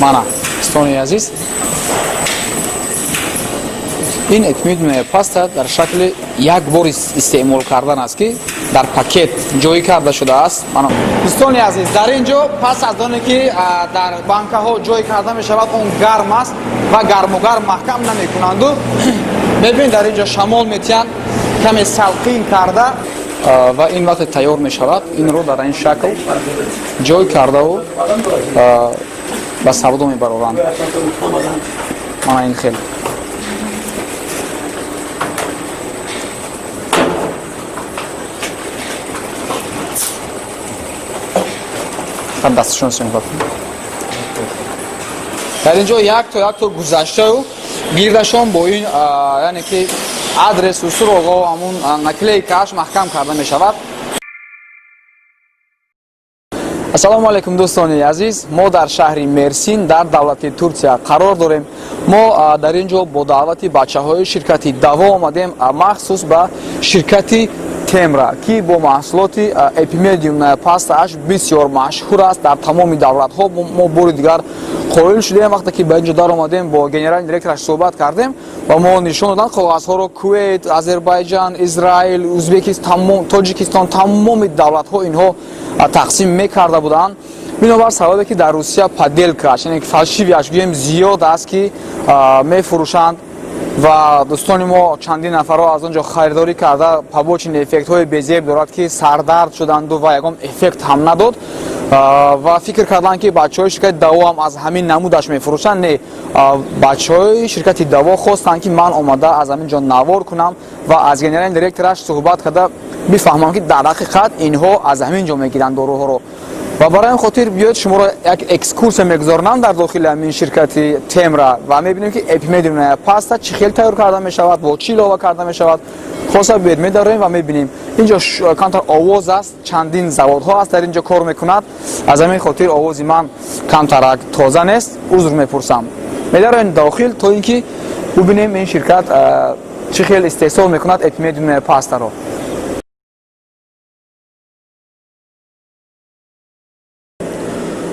мана достони азиз, ин эпимедиумная паста дар шакли як бор истеъмол кардан аст ки дар пакет ҷоӣ карда шудааст. Дӯстони азиз, дар ин ҷо пас аз оне ки дар банкаҳо ҷоӣ карда мешавад, он гарм аст ва гармугарм маҳкам намекунанду мебинед дар ин ҷо шамол метиҳанд каме салқин карда ва ин вақте тайёр мешавад. Инро дар ин шакл ҷой кардаву ба савдо мебароранд. Мана ин хел дасташон синбад. Дар ин ҷо як то гузаштаю гирдашон бо ин яъне ки адресу суроғо ҳамун наклейкааш маҳкам карда мешавад. Ассалому алайкум дӯстони азиз, мо дар шаҳри Мерсин дар давлати Турсия қарор дорем. Мо дар ин ҷо бо даъвати бачаҳои ширкати Даво омадем, махсус ба ширкати Темра ки бо маҳсулоти эпимедиумная пастааш бисёр машҳур аст дар тамоми давлатҳо. Мо бори дигар қоил шудем вақте ки ба ин ҷо дар омадем, бо генерални директораш суҳбат кардем ва мо нишон доданд коғазҳоро Кувейт, Азербайҷан, Израил, Узбекистон, Тоҷикистон, тамоми давлатҳо инҳо тақсим мекарда буданд. Бинобар сабабе ки дар Русия падделкааш, яъне фалшивиаш гӯем зиёд аст ки мефурӯшанд ва дӯстони мо чандин нафаро аз он ҷо харидорӣ карда побочен эффектҳои безеб дорад ки сардард шуданду ва ягон эффект ҳам надод ва фикр карданд ки бачаҳои ширкати Даво ҳам аз ҳамин намудаш мефурӯшанд. Не, бачаҳои ширкати Даво хостанд ки ман омада аз ҳамин ҷо навор кунам ва аз генерални директораш суҳбат карда бифаҳмам ки дар ҳақиқат инҳо аз ҳамин ҷо мегиранд доруҳоро. ва барои ин хотир биёед шуморо як экскурсия мегузаронам дар дохили ҳамин ширкати Темра ва мебинем ки эпимедиумная паста чӣ хел тайёр карда мешавад, бо чӣ илова карда мешавад. хоса биёед медарем ва мебинем. ин ҷо камтар овоз аст, чандин заводҳо аст дар ин ҷо кор мекунад. аз ҳамин хотир овози ман камтарак тоза нест, узр мепурсам. медароем дохил то ин ки бубинем ин ширкат чӣ хел истеҳсол мекунад эпимедиумная пастаро.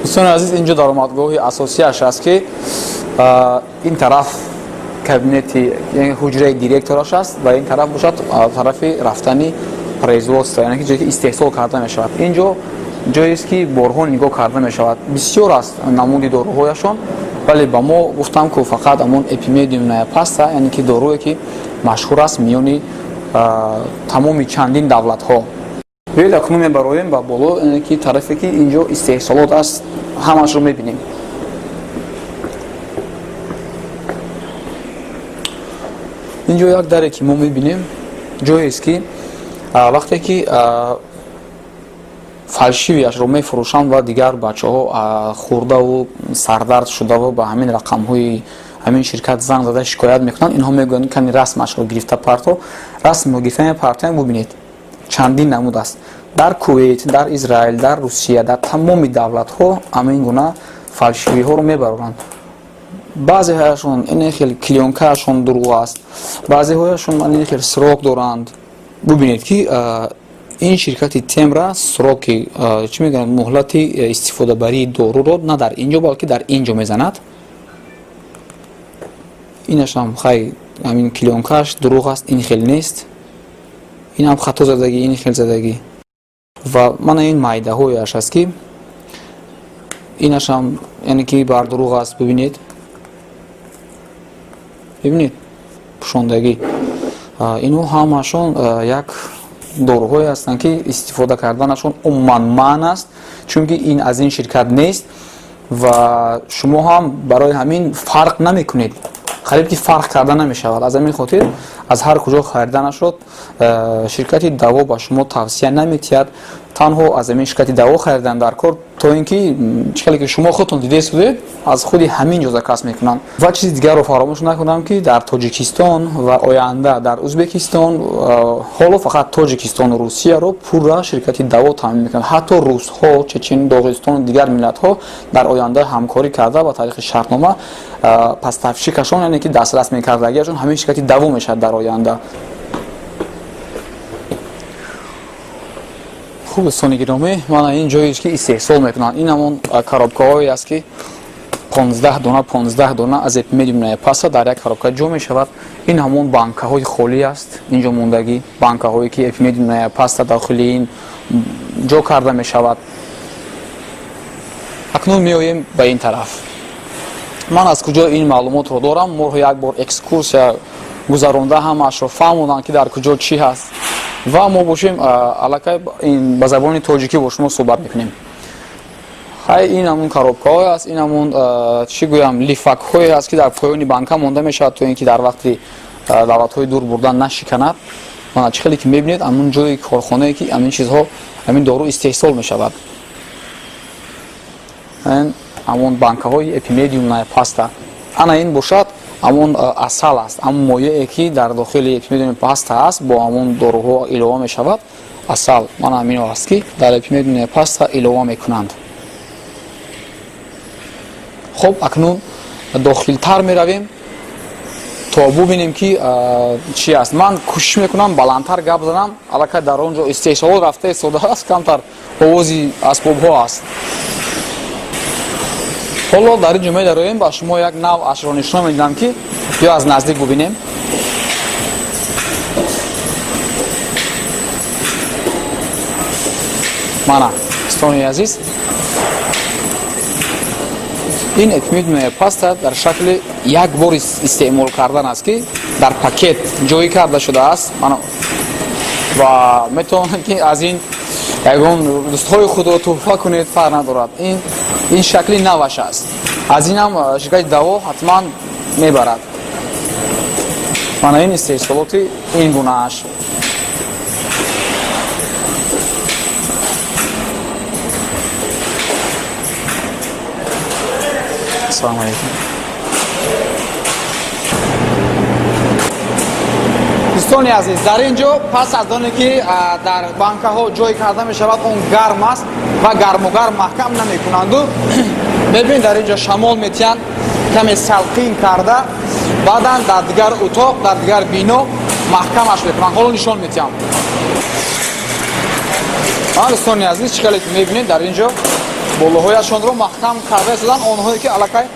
дӯстони азиз, ин ҷо даромадгоҳи асосияш аст ки ин тараф кабинети ҳуҷраи директораш аст ва ин тараф бошад тарафи рафтани производство, яъне ки ҷое ки истеҳсол карда мешавад. ин ҷо ҷоест ки борҳо нигоҳ карда мешавад. бисёр аст намуди доруҳояшон, вале ба мо гуфтам ки фақат ҳамон эпимедиумная паста, яъне ки доруе ки машҳур аст миёни тамоми чандин давлатҳо. биёед акнун мебароем ба боло, яъне ки тарафе ки ин ҷо истеҳсолот аст, ҳамашро мебинем. ин ҷо як даре ки мо мебинем ҷоест ки вақте ки фалшивиашро мефурӯшанд ва дигар бачаҳо хӯрдаву сардард шудаву ба ҳамин рақамҳои ҳамин ширкат занг зада шикоят мекунанд, инҳо мегӯянд кани расмашро гирифта парто. расмро гирифтани партоям бубинед чандин намуд аст. дар Кувейт, дар Израил, дар Русия, дар тамоми давлатҳо ҳамин гуна фалшивиҳоро мебароранд. баъзеҳояшон ин хел клёнкаашон дуруғ аст, баъзеҳояшон ин хел срок доранд. бубинед ки ин ширкати Темра сроки чӣ мегӯянд муҳлати истифодабарии доруро на дар ин ҷо, балки дар ин ҷо мезанад. инашам хай ҳамин клёнкааш дуруғ аст, ин хел нест. инам хато задагӣ, ин хел задагӣ. ва мана ин майдаҳояш аст ки инашам яъне ки бар дуруғ аст. бибинед пӯшондагӣ. инҳо ҳамашон як доруҳое ҳастанд ки истифода карданашон умуман маън аст, чунки ин аз ин ширкат нест ва шумо ҳам барои ҳамин фарқ намекунед. хариб ки фарқ карда намешавад. аз ҳамин хотир аз ҳар куҷо харида нашуд, ширкати Даво ба шумо тавсия наметиҳад танҳо аз ҳамин ширкати Даво харидан дар кор, то ин ки чӣ хеле ки шумо худтон дидед будед, аз худи ҳамин ҷо заказ мекунанд. ва чизи дигарро фаромӯш накунам ки дар Тоҷикистон ва оянда дар Узбекистон, ҳоло фақат Тоҷикистону Русияро пурра ширкати Даво таъмин мекунад. ҳатто русҳо, чечен, доғистону дигар миллатҳо дар оянда ҳамкорӣ карда ба тариқи шартнома пастафшикашон, яъне ки дастрас мекардагиашон ҳамин ширкати Даво мешавад дар оянда. хуб дӯстони гиромӣ, мана ин ҷоест ки истеҳсол мекунанд. ин ҳамон коробкаҳое аст ки 15 дона аз эпимедиумнаи паста дар як коробка ҷо мешавад. ин ҳамон банкаҳои холӣ аст, инҷо мондагӣ банкаҳое ки эпимедиумнаи паста дохили ин ҷо карда мешавад. акнун меоем ба ин тараф. ман аз куҷо ин маълумотро дорам? моро як бор экскурсия гузаронда ҳамаашро фаҳмонданд ки дар куҷо чӣ ҳаст ва мо бошем аллакай ба забони тоҷикӣ бо шумо суҳбат мекунем. ҳай ин ҳамун коробкаҳое аст, ин ҳамун чӣ гӯям лифакҳое аст ки дар поёни банка монда мешавад то ин ки дар вақти давлатҳои дур бурдан нашиканад. мана чӣ хеле ки мебинед ҳамун ҷои корхонае ки ҳамин чизҳо ҳамин дору истеҳсол мешавад. ҳамун банкаҳои эпимедиумнаи паста. ана ин бошад ҳамун асал аст, ҳамун моеъе ки дар дохили эпимедиумнаи паста аст бо ҳамун доруҳо илова мешавад. асал мана ҳамино аст ки дар эпимедиумнаи паста илова мекунанд. хуб акнун дохилтар меравем то бубинем ки чӣ аст. ман кӯшиш мекунам баландтар гап занам, аллакай дар он ҷо истеҳсолот рафта истода аст, камтар овози асбобҳо аст. ҳоло дар ин ҷо медароем ба шумо як нав ашро нишон медиҳам ки ё аз наздик бубинем. мана достони азиз, ин эпимедиумнаи паста дар шакли як бор истеъмол кардан аст ки дар пакет ҷоӣ карда шудааст ва метавонед ки аз ин ягон дӯстҳои худро тӯҳфа кунед, фарқ надорад. ин шакли наваш аст. аз инам ширкати даво ҳатман мебарад. мана ин истеҳсолоти ин гунааш. ассалому алайкум. дӯстони азиз, дар ин ҷо пас аз оне ки дар банкаҳо ҷой карда мешавад, он гарм аст ва гармугарм маҳкам намекунанду мебинед дар ин ҷо шамол метиҳанд каме салқин карда, баъдан дар дигар утоқ, дар дигар бино маҳкамаш мекунанд. ҳоло нишон метиҳам. дӯстони азиз, чӣ хеле ки мебинед дар ин ҷо болоҳояшонро маҳкам карда истодан, онҳое ки аллакай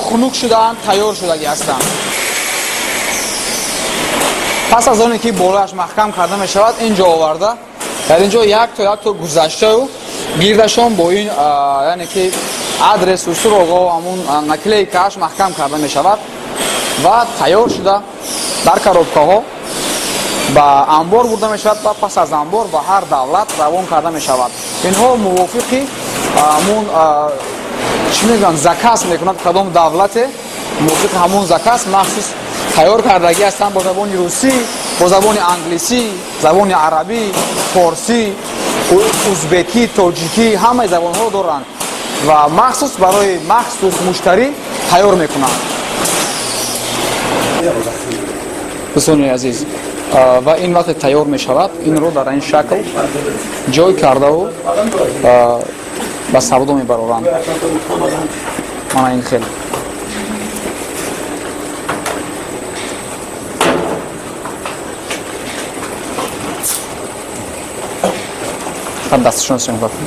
хунук шудаанд, тайёр шудагӣ ҳастанд. пас аз оне ки болояш маҳкам карда мешавад, ин ҷо оварда дар ин ҷо як то гузаштаю гирдашон бо ин яъне ки адресу суроғо ҳамун наклейкааш маҳкам карда мешавад ва тайёр шуда дар коробкаҳо ба амбор бурда мешавад ва пас аз амбор ба ҳар давлат равон карда мешавад. инҳо мувофиқи ҳамун чӣ мегӯянд заказ мекунад, кадом давлате мувофиқи ҳамун заказ махсус тайёр кардагӣ ҳастанд бо забони русӣ, бо забони англисӣ, забони арабӣ, форсӣ, узбекӣ, тоҷикӣ, ҳамаи забонҳоро доранд ва махсус барои махсус муштарӣ тайёр мекунанд. дӯстони азиз, ва ин вақте тайёр мешавад, инро дар ин шакл ҷой кардаву ба савдо мебароранд. мана ин хел дасташон сиён бакун.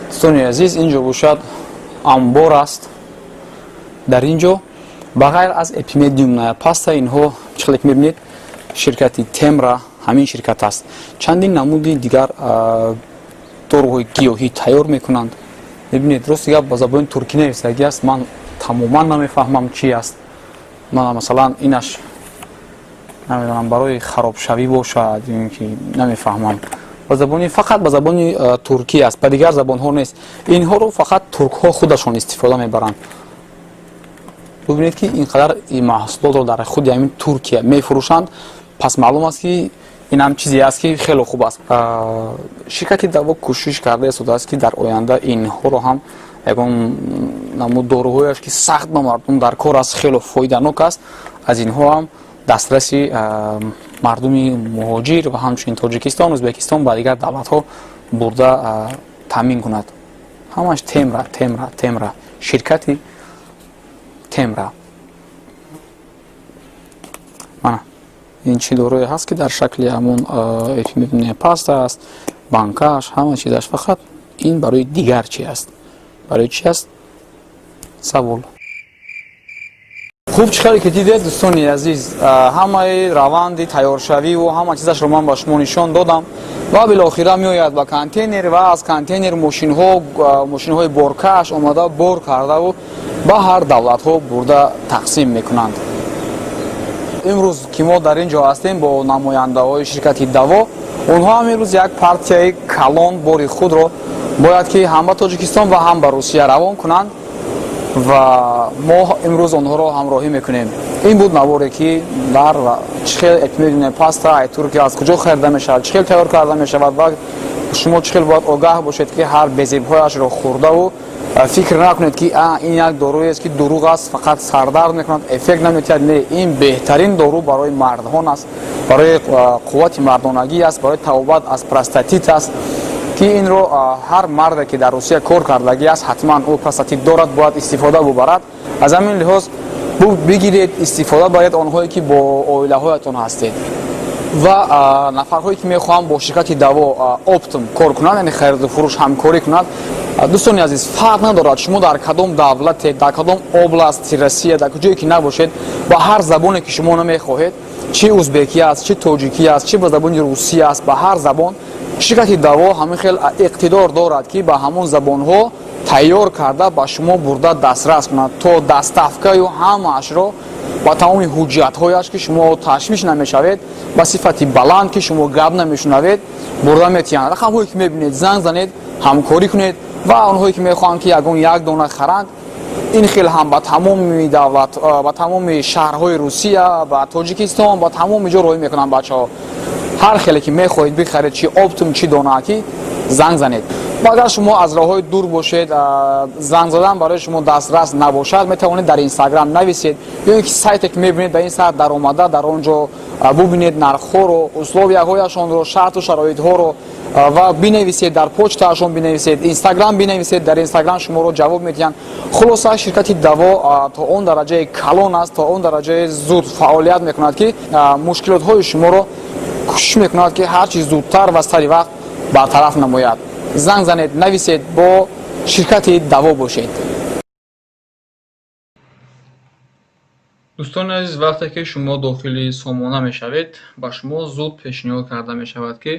дӯстони азиз, ин ҷо бошад амбор аст. дар ин ҷо ба ғайр аз эпимедиумная паста, инҳо чӣ хеле ки мебинед ширкати темра ҳамин ширкат аст. чандин намуди дигар доруҳои гиёҳӣ тайёр мекунанд. мебинед рости гап ба забони туркӣ нависагӣ аст, ман тамоман намефаҳмам чӣ аст. мана масалан инаш намедонам барои харобшавӣ бошад ин ки намефаҳмам. ба забони фақат ба забони туркӣ аст, ба дигар забонҳо нест. инҳоро фақат туркҳо худашон истифода мебаранд. бубинед ки ин қадар маҳсулотро дар худи ҳамин Туркия мефурӯшанд, пас маълум аст ки ин ҳам чизе аст ки хеле хуб аст. ширкати даво кӯшиш карда истодааст ки дар оянда инҳоро ҳам ягон намуд доруҳояш ки сахт ба мардум дар кор аст, хеле фоиданок аст, аз инҳо ҳам дастраси мардуми муҳоҷир ва ҳамчунин Тоҷикистон, Ӯзбекистон ба дигар давлатҳо бурда таъмин кунад. ҳамаш темра, ширкати темра. мана ин чӣ дорои ҳаст ки дар шакли ҳамон мебинед паст аст, банкаш, ҳама чизаш. Фақат ин барои дигар чӣ аст? Барои чӣ аст? Савол. Хуб, чӣ хеле ки дидед дӯстони азиз, ҳамаи раванди тайёршавиву ҳама чизашро ман ба шумо нишон додам ва билохира меояд ба контейнер ва аз контейнер мошинҳои боркаш омада бор кардаву ба ҳар давлатҳо бурда тақсим мекунанд. имрӯз ки мо дар ин ҷо ҳастем бо намояндаҳои ширкати Даво, онҳо ҳам имрӯз як партияи калон бори худро бояд ки ҳам ба Тоҷикистон ва ҳам ба Русия равон кунанд ва мо имрӯз онҳоро ҳамроҳӣ мекунем. Ин буд наворе ки дар чӣ хел эътимоди паста ай турки аз куҷо харида мешавад, чӣ хел тайёр карда мешавад ва шумо чӣ хел бояд огаҳ бошед ки ҳар безебҳояшро хӯрдаву фикр накунед ки ин як доруест ки дурӯғ аст, фақат сардард мекунад, эффект намедиҳад. Не, ин беҳтарин дору барои мардон аст, барои қуввати мардонагӣ аст, барои тавобат аз простатит аст ки инро ҳар марде ки дар Русия кор кардагӣ аст, ҳатман ӯ простатит дорад, бояд истифода бубарад. Аз ҳамин лиҳоз бигиред, истифода баред онҳое ки бо оилаҳоятон ҳастед ва нафарҳое ки мехоҳанд бо ширкати Даво оптум кор кунанд, яъне хариду фурӯш ҳамкорӣ кунанд. Дӯстони азиз, фарқ надорад шумо дар кадом давлате, дар кадом области Россия, дар куҷое ки набошед, ба ҳар забоне ки шумо намехоҳед, чӣ узбекӣ аст, чӣ тоҷикӣ аст, чӣ ба забони русия аст, ба ҳар забон ширкати Даво ҳамин хел иқтидор дорад ки ба ҳамон забонҳо тайёр карда ба шумо бурда дастрас кунад, то дастафкаю ҳамаашро ба тамоми ҳуҷҷатҳояш ки шумо ташвиш намешавед, ба сифати баланд ки шумо гап намешунавед, бурда метиҳанд. Рақамҳое ки мебинед, занг занед, ҳамкорӣ кунед ва онҳое ки мехоҳанд ки ягон як дона харанд, ин хел ҳам ба тамоми давлат, ба тамоми шаҳрҳои Русия, ба Тоҷикистон, ба тамоми ҷо роҳӣ мекунанд бачаҳо. ҳар хеле ки мехоҳед бихаред, чӣ оптум, чӣ донаки, занг занед. ва агар шумо аз роҳҳои дур бошед, занг задан барои шумо дастрас набошад, метавонед дар Инстаграм нависед ё ин ки сайте ки мебинед дар ин сайт даромада дар он ҷо бубинед нархҳоро, условияҳояшонро, шарту шароитҳоро ва бинависед, дар почтаашон бинависед, Инстаграм бинависед, дар Инстаграм шуморо ҷавоб медиҳанд. Хулоса ширкати Даво то он дараҷаи калон аст, то он дараҷаи зуд фаъолият мекунад ки мушкилотҳои шуморо кӯшиш мекунад ки ҳарчи зудтар ва сари вақт бартараф намояд. Занг занед, нависед, бо ширкати Даво бошед. дӯстони азиз, вақте ки шумо дохили сомона мешавед, ба шумо зуд пешниҳод карда мешавад ки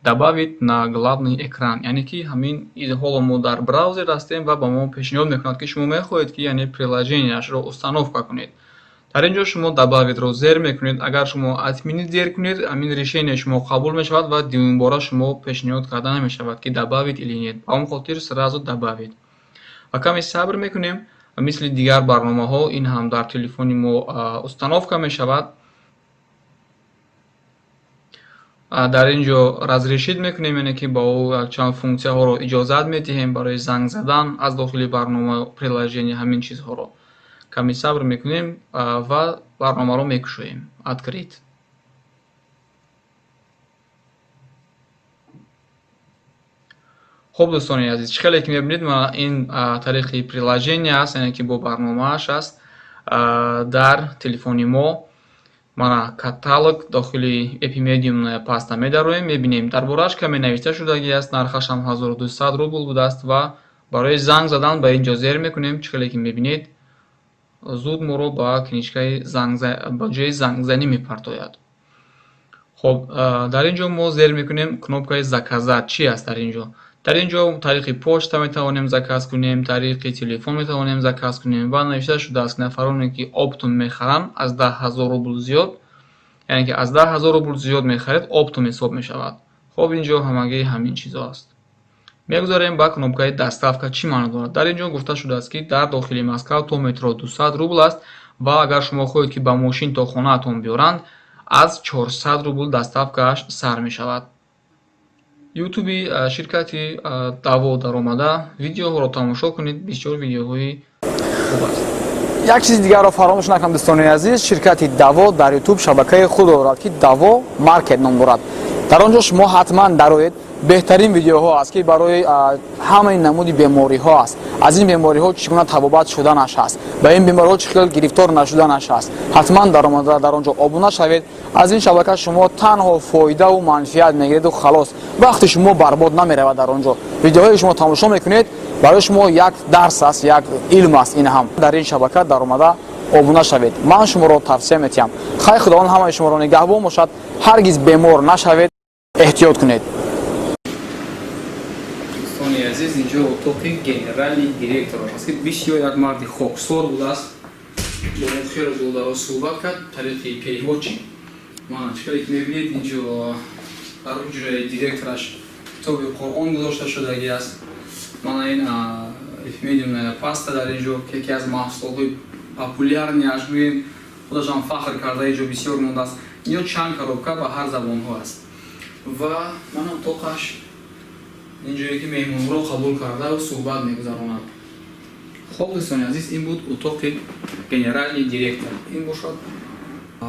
добавить на главный экран, яъне ки ҳамин ҳоло мо дар браузер ҳастем ва ба мо пешниҳод мекунад ки шумо мехоҳед ки яъне приложенияшро установка кунед. дар ин ҷо шумо добавитро зер мекунед. Агар шумо отменить зер кунед, ҳамин решение шумо қабул мешавад ва дуюмбора шумо пешниҳод карда намешавад ки добавить или нет. Ба он хотир сразу добавить ва каме сабр мекунем. Мисли дигар барномаҳо ин ҳам дар телефони мо установка мешавад. дар ин ҷо разрешит мекунем, яъне ки ба ӯ якчанд функсияҳоро иҷозат медиҳем барои занг задан аз дохили барнома, приложение, ҳамин чизҳоро. Каме сабр мекунем ва барномаро мекушоем. Открыть. хуб дӯстони азиз, чӣ хеле ки мебинед, мана ин тариқи приложение аст, яъне ки бо барномааш аст дар телефони мо. Мана каталог дохили Epimeedium паста медароем, мебинем. Дар борааш каме навишта шудагӣ аст, нархашам 1200 рубл будааст ва барои занг задан ба ин ҷо зер мекунем. Чӣ хеле ки мебинед, зуд моро ба книжкаи ба ҷои зангзанӣ мепартояд. хуб, дар ин ҷо мо зер мекунем кнопкаи заказат. Чӣ аст дар ин ҷо? дар ин ҷо тариқи почта метавонем заказ кунем, тариқи телефон метавонем заказ кунем ва навишта шудааст нафароне ки оптум мехаранд аз 10 000 рубл зиёд, яъне ки аз 10 000 рубл зиёд мехаред, оптум ҳисоб мешавад. хуб, ин ҷо ҳамагӣ ҳамин чизо аст. мегузарем ба кнопкаи доставка. чӣ маъно дорад? дар ин ҷо гуфта шудааст ки дар дохили Москав то метро 200 рубл аст ва агар шумо хоҳед ки ба мошин то хонаатон биёранд, аз 400 рубл доставкааш сар мешавад. ютуби ширкати Даво даромада, видеоҳоро тамошо кунед, бисёр видеоҳои хуб аст. як чизи дигарро фаромӯш накунед дӯстони азиз, ширкати Даво дар ютуб шабакаи худ дорад ки Даво маркет ном дорад. дар он ҷо шумо ҳатман дароед беҳтарин видеоҳо аст ки барои ҳамаи намуди бемориҳо аст. Аз ин бемориҳо чӣ гуна табобат шуданаш аст, ба ин бемориҳо чӣ хел гирифтор нашуданаш аст. Ҳатман дар онҷо обуна шавед. Аз ин шабака шумо танҳо фоидаву манфиат мегиред ва халос. Вақти шумо барбод намеравад дар онҷо. Видеоҳои шумо тамошо мекунед, барои шумо як дарс аст, як илм аст ин ҳам. Дар ин шабака даромада обуна шавед. Ман шуморо тавсия метиҳам. Хай худованд ҳамаи шуморо нигаҳбон бошад. Ҳаргиз бемор нашавед. Эҳтиёт кунед. Дӯстони азиз, инҷо отоқи генерали директораш аст ки бисёр як марди хоксор будааст. Бо мо хеле зударо суҳбат кард. Тариқи пейҳочи ман чикаре ки мебинед инҷо дар ҳуҷраи директораш китоби Қуръон гузошта шудагӣ аст. Мана ин медиум паста дар инҷо ки яке аз маҳсулотҳои популярни аш гӯем худашам фахр карда инҷо бисёр мондааст. Инҷо чанд коробка ба ҳар забонҳо аст. Ва ман отоқаш инҷое ки меҳмонҳоро қабул карда суҳбат мегузаронад. Хоб дӯстони азиз, ин буд отоқи генерали директор. Ин бошад.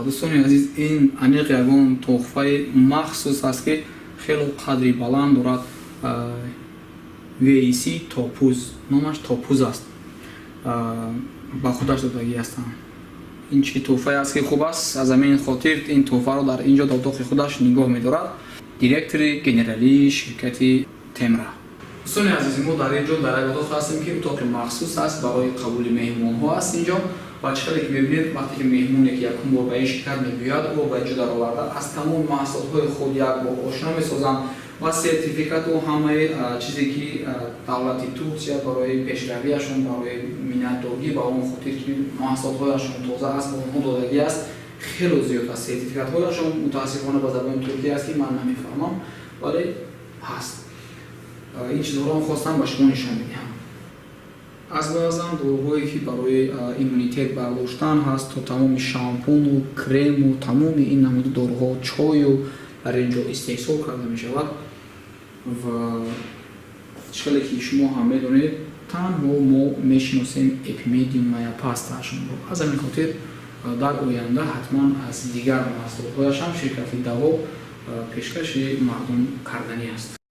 Дӯстони азиз, ин аниқ ягон тухфаи махсус аст ки хело қадри баланд дорад. VEC топуз, номаш топуз аст. Ба худаш додагӣ ҳастанд. ин чӣ тӯҳфае аст ки хуб аст. Аз ҳамин хотир ин тӯҳфаро дар инҷо дар отоқи худаш нигоҳ медорад. Директори генералии ширкати Темра. Дӯстони азизи мо дар инҷо дар як отоқ ҳастем ки отоқи махсус аст барои қабули меҳмонҳо аст инҷо. Ва чӣ қадр ки мебинед вақте ки меҳмоне ки якум бор ба ин ширкат мегӯяд, ӯ ба инҷо дароварда аз тамом маҳсулотҳои худ як бор ошно месозанд ва сертификату ҳамаи чизе ки давлати Турсия барои пешравиашон, барои миннатдорӣ ба он хотир ки маҳсулотҳояшон тоза аст ба онҳо додагӣ аст, хеле зиёд аст. Сертификатҳояшон мутаассифона ба забони туркӣ аст ки ман намефаҳмам, вале ҳаст. Ин чизҳоро хостам ба шумо нишон медиҳам. аз баъзан дороҳое ки барои иммунитет бардоштан ҳаст, то тамоми шампуну крему, тамоми ин намуди дороҳо, чою дар инҷо истеҳсол карда мешавад. ва чиқадре ки шумо ҳам медонед, танҳо мо мешиносем эпимедиум пастаашонро. аз ҳамин хотир дар оянда ҳатман аз дигар маҳсулотҳояшам ширкати Даво пешкаши мардум карданӣ аст.